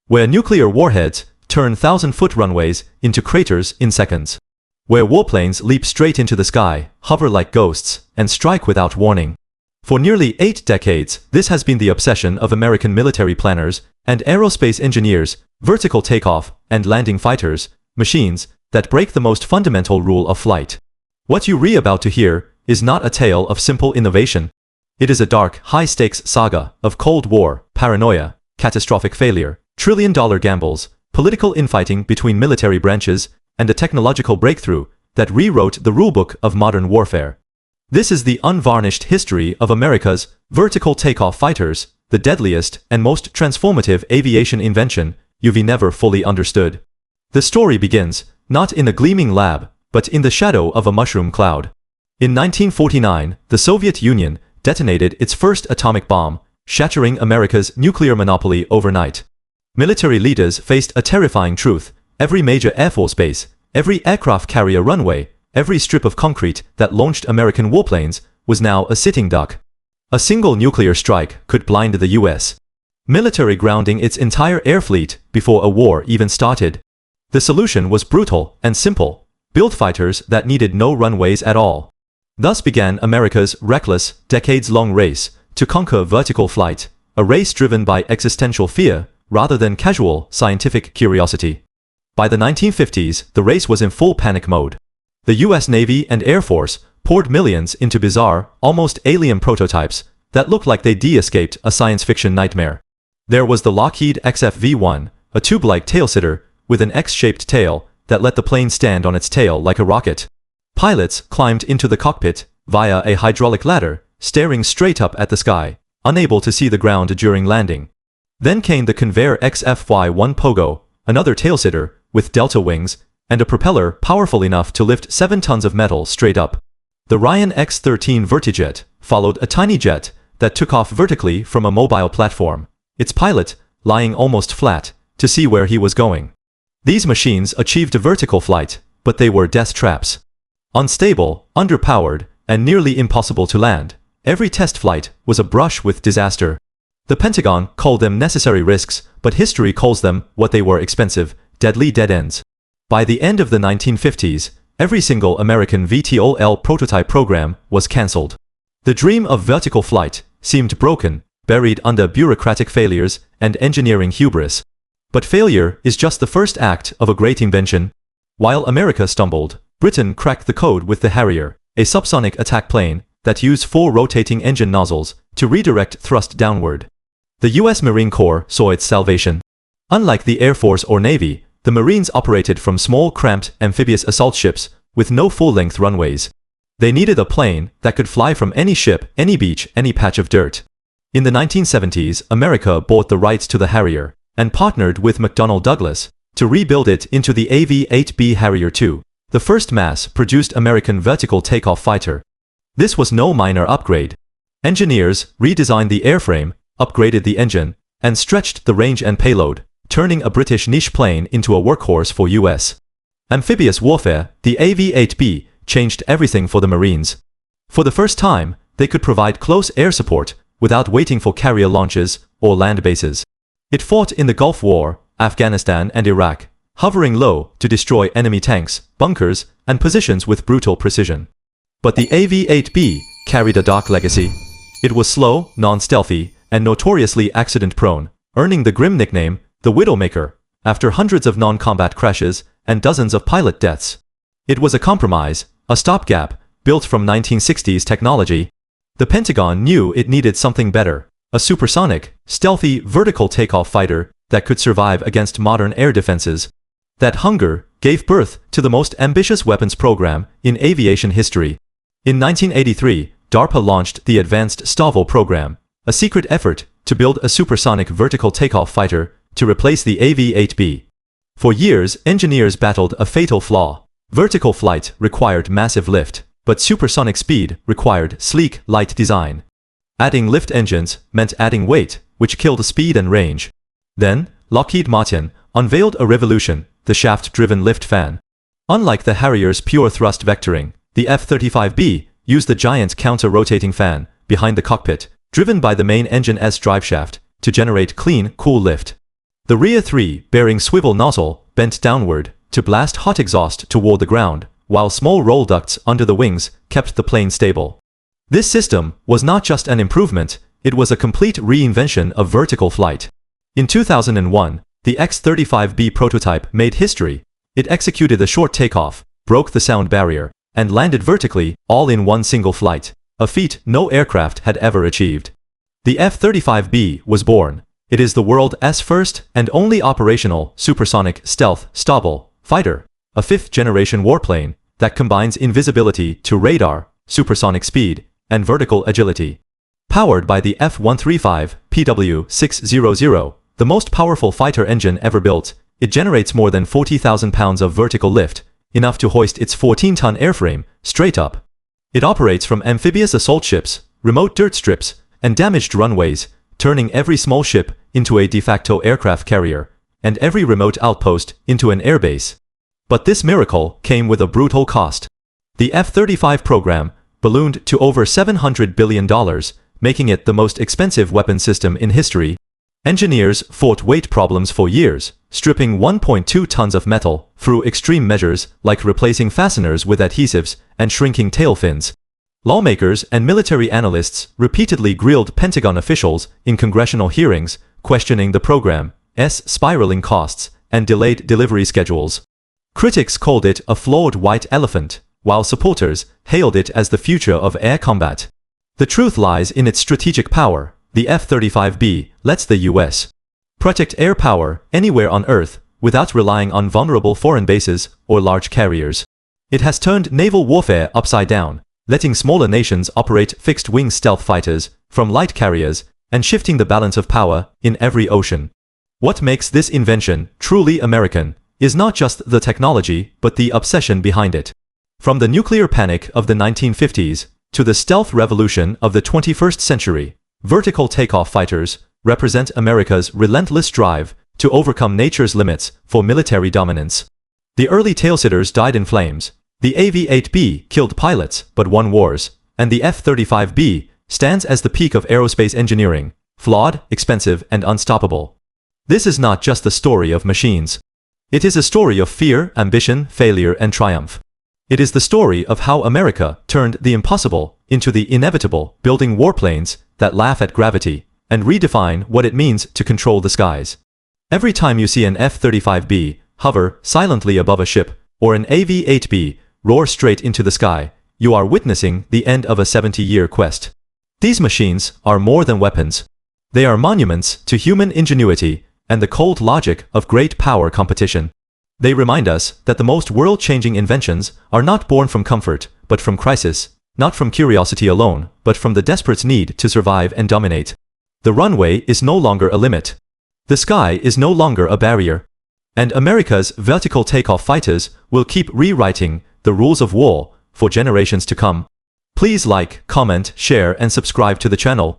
where nuclear warheads turn 1,000-foot runways into craters in seconds, where warplanes leap straight into the sky, hover like ghosts, and strike without warning. For nearly 8 decades, this has been the obsession of American military planners and aerospace engineers: vertical takeoff and landing fighters, machines that break the most fundamental rule of flight. What you're about to hear is not a tale of simple innovation. It is a dark, high-stakes saga of Cold War, paranoia, catastrophic failure, trillion-dollar gambles, political infighting between military branches, and a technological breakthrough that rewrote the rulebook of modern warfare. This is the unvarnished history of America's vertical takeoff fighters, the deadliest and most transformative aviation invention you've never fully understood. The story begins not in a gleaming lab, but in the shadow of a mushroom cloud. In 1949, the Soviet Union detonated its first atomic bomb, shattering America's nuclear monopoly overnight. Military leaders faced a terrifying truth: every major Air Force base, every aircraft carrier runway, every strip of concrete that launched American warplanes was now a sitting duck. A single nuclear strike could blind the U.S. military, grounding its entire air fleet before a war even started. The solution was brutal and simple: build fighters that needed no runways at all. Thus began America's reckless, decades-long race to conquer vertical flight, a race driven by existential fear rather than casual scientific curiosity. By the 1950s, the race was in full panic mode. The U.S. Navy and Air Force poured millions into bizarre, almost alien prototypes that looked like they de-escaped a science fiction nightmare. There was the Lockheed XF-V1, a tube-like tailsitter with an X-shaped tail that let the plane stand on its tail like a rocket. Pilots climbed into the cockpit via a hydraulic ladder, staring straight up at the sky, unable to see the ground during landing. Then came the Convair XF-Y1 Pogo, another tailsitter with delta wings and a propeller powerful enough to lift 7 tons of metal straight up. The Ryan X-13 Vertijet followed a tiny jet that took off vertically from a mobile platform, its pilot lying almost flat to see where he was going. These machines achieved vertical flight, but they were death traps. Unstable, underpowered, and nearly impossible to land, every test flight was a brush with disaster. The Pentagon called them necessary risks, but history calls them what they were: expensive, deadly dead ends. By the end of the 1950s, every single American VTOL prototype program was cancelled. The dream of vertical flight seemed broken, buried under bureaucratic failures and engineering hubris. But failure is just the first act of a great invention. While America stumbled, Britain cracked the code with the Harrier, a subsonic attack plane that used 4 rotating engine nozzles to redirect thrust downward. The U.S. Marine Corps saw its salvation. Unlike the Air Force or Navy, the Marines operated from small, cramped, amphibious assault ships with no full-length runways. They needed a plane that could fly from any ship, any beach, any patch of dirt. In the 1970s, America bought the rights to the Harrier and partnered with McDonnell Douglas to rebuild it into the AV-8B Harrier II, the first mass-produced American vertical takeoff fighter. This was no minor upgrade. Engineers redesigned the airframe, upgraded the engine, and stretched the range and payload, turning a British niche plane into a workhorse for U.S. amphibious warfare. The AV-8B changed everything for the Marines. For the first time, they could provide close air support without waiting for carrier launches or land bases. It fought in the Gulf War, Afghanistan, and Iraq, hovering low to destroy enemy tanks, bunkers, and positions with brutal precision. But the AV-8B carried a dark legacy. It was slow, non-stealthy, and notoriously accident-prone, earning the grim nickname the Widowmaker after hundreds of non-combat crashes and dozens of pilot deaths. It was a compromise, a stopgap, built from 1960s technology. The Pentagon knew it needed something better: a supersonic, stealthy, vertical takeoff fighter that could survive against modern air defenses. That hunger gave birth to the most ambitious weapons program in aviation history. In 1983, DARPA launched the Advanced STOVL program, a secret effort to build a supersonic vertical takeoff fighter to replace the AV-8B. For years, engineers battled a fatal flaw. Vertical flight required massive lift, but supersonic speed required sleek, light design. Adding lift engines meant adding weight, which killed speed and range. Then, Lockheed Martin unveiled a revolution: the shaft-driven lift fan. Unlike the Harrier's pure thrust vectoring, the F-35B used the giant counter-rotating fan behind the cockpit, driven by the main engine's driveshaft, to generate clean, cool lift. The rear three, bearing swivel nozzle, bent downward to blast hot exhaust toward the ground, while small roll ducts under the wings kept the plane stable. This system was not just an improvement, it was a complete reinvention of vertical flight. In 2001, the X-35B prototype made history. It executed a short takeoff, broke the sound barrier, and landed vertically, all in one single flight, a feat no aircraft had ever achieved. The F-35B was born. It is the world's first and only operational supersonic stealth STOVL fighter, a fifth-generation warplane that combines invisibility to radar, supersonic speed, and vertical agility. Powered by the F-135 PW600, the most powerful fighter engine ever built, it generates more than 40,000 pounds of vertical lift, enough to hoist its 14-ton airframe straight up. It operates from amphibious assault ships, remote dirt strips, and damaged runways, turning every small ship into a de facto aircraft carrier, and every remote outpost into an airbase. But this miracle came with a brutal cost. The F-35 program ballooned to over $700 billion, making it the most expensive weapon system in history. Engineers fought weight problems for years, stripping 1.2 tons of metal through extreme measures like replacing fasteners with adhesives and shrinking tail fins. Lawmakers and military analysts repeatedly grilled Pentagon officials in congressional hearings, questioning the program's spiraling costs and delayed delivery schedules. Critics called it a flawed white elephant, while supporters hailed it as the future of air combat. The truth lies in its strategic power. The F-35B lets the U.S. protect air power anywhere on Earth without relying on vulnerable foreign bases or large carriers. It has turned naval warfare upside down, letting smaller nations operate fixed-wing stealth fighters from light carriers and shifting the balance of power in every ocean. What makes this invention truly American is not just the technology but the obsession behind it. From the nuclear panic of the 1950s to the stealth revolution of the 21st century, vertical takeoff fighters represent America's relentless drive to overcome nature's limits for military dominance. The early tailsitters died in flames. The AV-8B killed pilots but won wars, and the F-35B stands as the peak of aerospace engineering, flawed, expensive, and unstoppable. This is not just the story of machines. It is a story of fear, ambition, failure, and triumph. It is the story of how America turned the impossible into the inevitable, building warplanes that laugh at gravity and redefine what it means to control the skies. Every time you see an F-35B hover silently above a ship or an AV-8B roar straight into the sky, you are witnessing the end of a 70-year quest. These machines are more than weapons. They are monuments to human ingenuity and the cold logic of great power competition. They remind us that the most world-changing inventions are not born from comfort, but from crisis, not from curiosity alone, but from the desperate need to survive and dominate. The runway is no longer a limit. The sky is no longer a barrier. And America's vertical takeoff fighters will keep rewriting the rules of war for generations to come. Please like, comment, share, and subscribe to the channel.